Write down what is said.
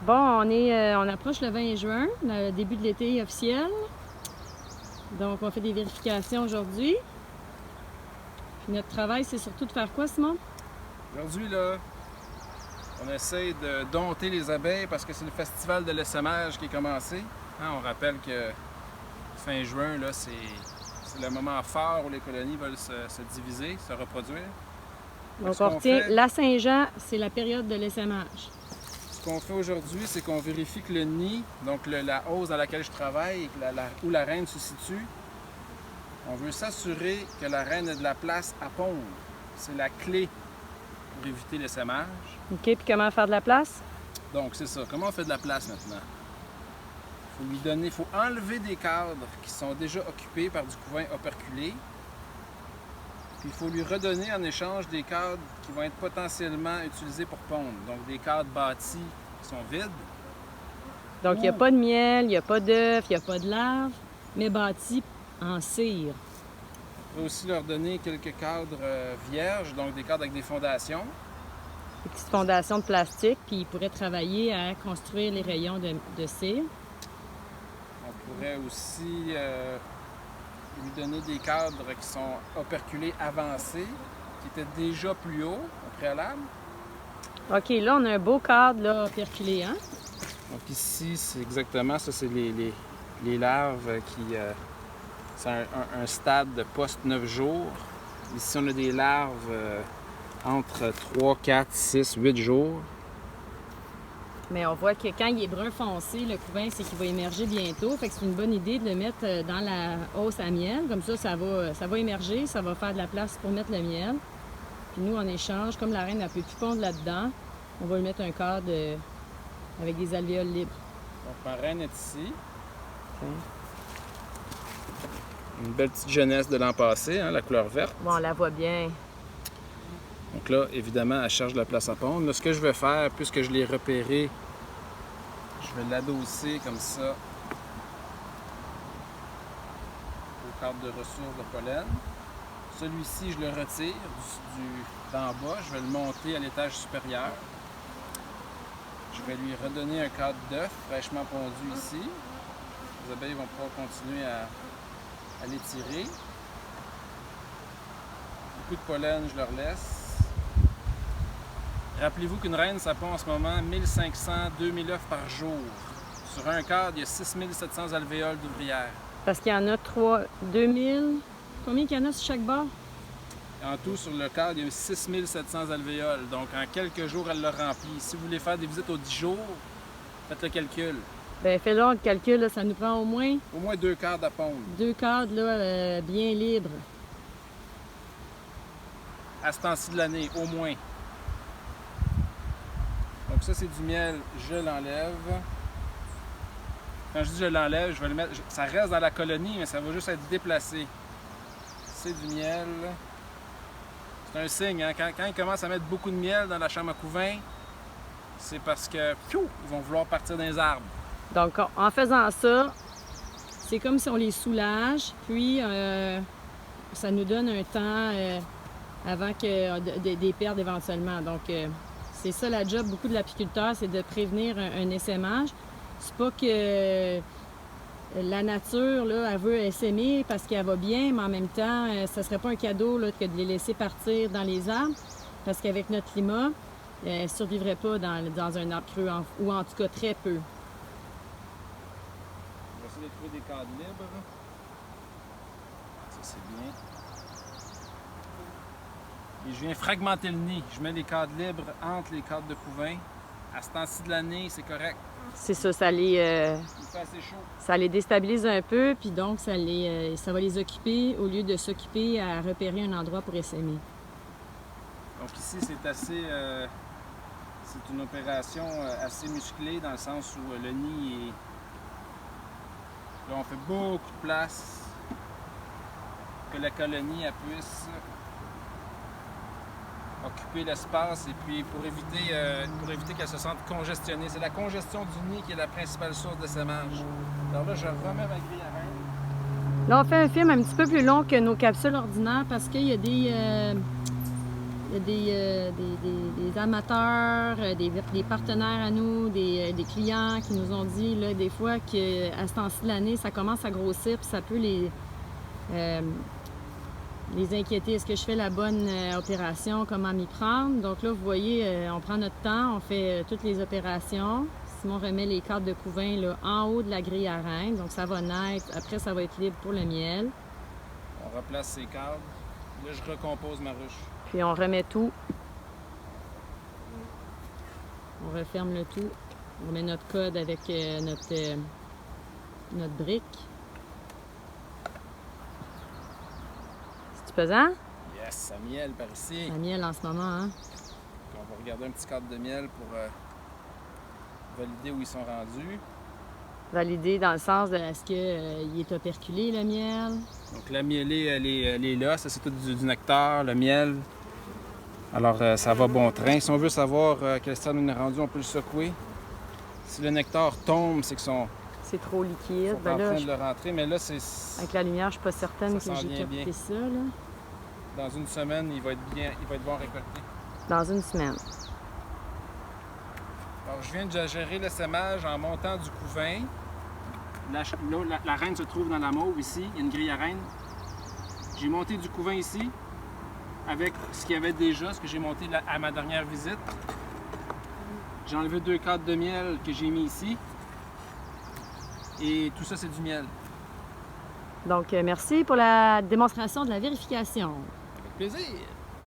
Bon, on approche le 20 juin, le début de l'été officiel. Donc, on fait des vérifications aujourd'hui. Puis notre travail, c'est surtout de faire quoi, Simon? Aujourd'hui, là, on essaie de dompter les abeilles parce que c'est le festival de l'essaimage qui est commencé. Hein, on rappelle que fin juin, là, c'est le moment fort où les colonies veulent se diviser, se reproduire. Donc, on retient la Saint-Jean, c'est la période de l'essaimage. Ce qu'on fait aujourd'hui, c'est qu'on vérifie que le nid, donc la hausse dans laquelle je travaille, et où la reine se situe, on veut s'assurer que la reine ait de la place à pondre. C'est la clé pour éviter l'essaimage. OK, puis comment faire de la place? Donc, c'est ça. Comment on fait de la place maintenant? Il faut enlever des cadres qui sont déjà occupés par du couvain operculé. Puis il faut lui redonner en échange des cadres qui vont être potentiellement utilisés pour pondre. Donc des cadres bâtis qui sont vides. Donc il n'y a pas de miel, il n'y a pas d'œufs, il n'y a pas de larves, mais bâtis en cire. On peut aussi leur donner quelques cadres vierges, donc des cadres avec des fondations. Des petites fondations de plastique, puis ils pourraient travailler à construire les rayons de cire. On pourrait aussi lui donner des cadres qui sont operculés avancés, qui étaient déjà plus hauts au préalable. OK, là, on a un beau cadre là, operculé, hein? Donc ici, c'est exactement ça, c'est les larves qui... c'est un stade de post-9 jours. Ici, on a des larves entre 3, 4, 6, 8 jours. Mais on voit que quand il est brun foncé, le couvain, c'est qu'il va émerger bientôt. Fait que c'est une bonne idée de le mettre dans la hausse à miel. Comme ça va émerger, ça va faire de la place pour mettre le miel. Puis nous, en échange, comme la reine ne peut plus pondre là-dedans, on va lui mettre un cadre avec des alvéoles libres. Donc ma reine est ici. Okay. Une belle petite jeunesse de l'an passé, hein, la couleur verte. Bon, on la voit bien. Donc là, évidemment, elle cherche de la place à pondre. Là, ce que je vais faire, puisque je l'ai repéré, je vais l'adosser comme ça au cadre de ressources de pollen. Celui-ci, je le retire d'en bas. Je vais le monter à l'étage supérieur. Je vais lui redonner un cadre d'œuf fraîchement pondu ici. Les abeilles vont pouvoir continuer à l'étirer. Beaucoup de pollen, je leur laisse. Rappelez-vous qu'une reine, ça pond en ce moment 1500-2000 œufs par jour. Sur un cadre, il y a 6700 alvéoles d'ouvrières. Parce qu'il y en a 2000. Combien qu'il y en a sur chaque bord? En tout, sur le cadre, il y a 6700 alvéoles. Donc, en quelques jours, elle le remplit. Si vous voulez faire des visites aux 10 jours, faites le calcul. Bien, fais-le le calcul, là, ça nous prend au moins... Au moins 2 cadres à pondre. 2 cadres, là, bien libres. À ce temps-ci de l'année, au moins. Donc ça, c'est du miel, je l'enlève. Quand je dis je l'enlève, je vais le mettre... Ça reste dans la colonie, mais ça va juste être déplacé. C'est du miel. C'est un signe, hein? Quand ils commencent à mettre beaucoup de miel dans la chambre à couvain, c'est parce que ils vont vouloir partir des arbres. Donc, en faisant ça, c'est comme si on les soulage, puis ça nous donne un temps avant des pertes éventuellement. Donc, c'est ça la job, beaucoup de l'apiculteur, c'est de prévenir un essaimage. C'est pas que la nature, là, elle veut essaimer parce qu'elle va bien, mais en même temps, ça serait pas un cadeau là, que de les laisser partir dans les arbres, parce qu'avec notre climat, elles ne survivraient pas dans un arbre creux, ou en tout cas très peu. On va essayer de trouver des cadres libres. Ça, c'est bien. Et je viens fragmenter le nid. Je mets les cadres libres entre les cadres de couvain. À ce temps-ci de l'année, c'est correct. C'est ça, il fait assez chaud. Ça les déstabilise un peu, puis donc ça va les occuper au lieu de s'occuper à repérer un endroit pour essaimer. Donc ici, c'est assez... c'est une opération assez musclée dans le sens où le nid est... Là, on fait beaucoup de place que la colonie elle puisse occuper l'espace et puis pour éviter qu'elle se sente congestionnée. C'est la congestion du nid qui est la principale source d'essaimage. Alors là, je remets ma grille à reine. Là, on fait un film un petit peu plus long que nos capsules ordinaires parce qu'il y a Il y a des amateurs, des partenaires à nous, des clients qui nous ont dit là, des fois qu'à ce temps-ci de l'année, ça commence à grossir puis ça peut les inquiéter. Est-ce que je fais la bonne opération? Comment m'y prendre? Donc là, vous voyez, on prend notre temps, on fait toutes les opérations. Simon remet les cadres de couvain là, en haut de la grille à reine. Donc ça va naître. Après, ça va être libre pour le miel. On replace ces cadres. Là, je recompose ma ruche. Puis on remet tout. On referme le tout. On met notre code avec notre brique. C'est-tu pesant? Yes, ça miel par ici. Ça miel en ce moment, hein? Puis on va regarder un petit cadre de miel pour valider où ils sont rendus. Valider dans le sens de est-ce qu'il est operculé le miel? Donc la mielée, elle est là. Ça, c'est tout du nectar, le miel. Alors, ça va bon train. Si on veut savoir à quel stade on est rendu, on peut le secouer. Si le nectar tombe, c'est qu'ils sont, C'est trop liquide. sont Ben en là, train de le rentrer. Mais là, c'est avec la lumière, je suis pas certaine Ça que s'en j'ai vient capté bien. ça, là. dans une semaine, il va être bon récolté. Dans une semaine. Alors, je viens de gérer l'essaimage en montant du couvain. La reine se trouve dans la mauve ici. Il y a une grille à reine. J'ai monté du couvain ici avec ce qu'il y avait déjà, ce que j'ai monté à ma dernière visite. J'ai enlevé 2 cadres de miel que j'ai mis ici. Et tout ça, c'est du miel. Donc, merci pour la démonstration de la vérification. Avec plaisir!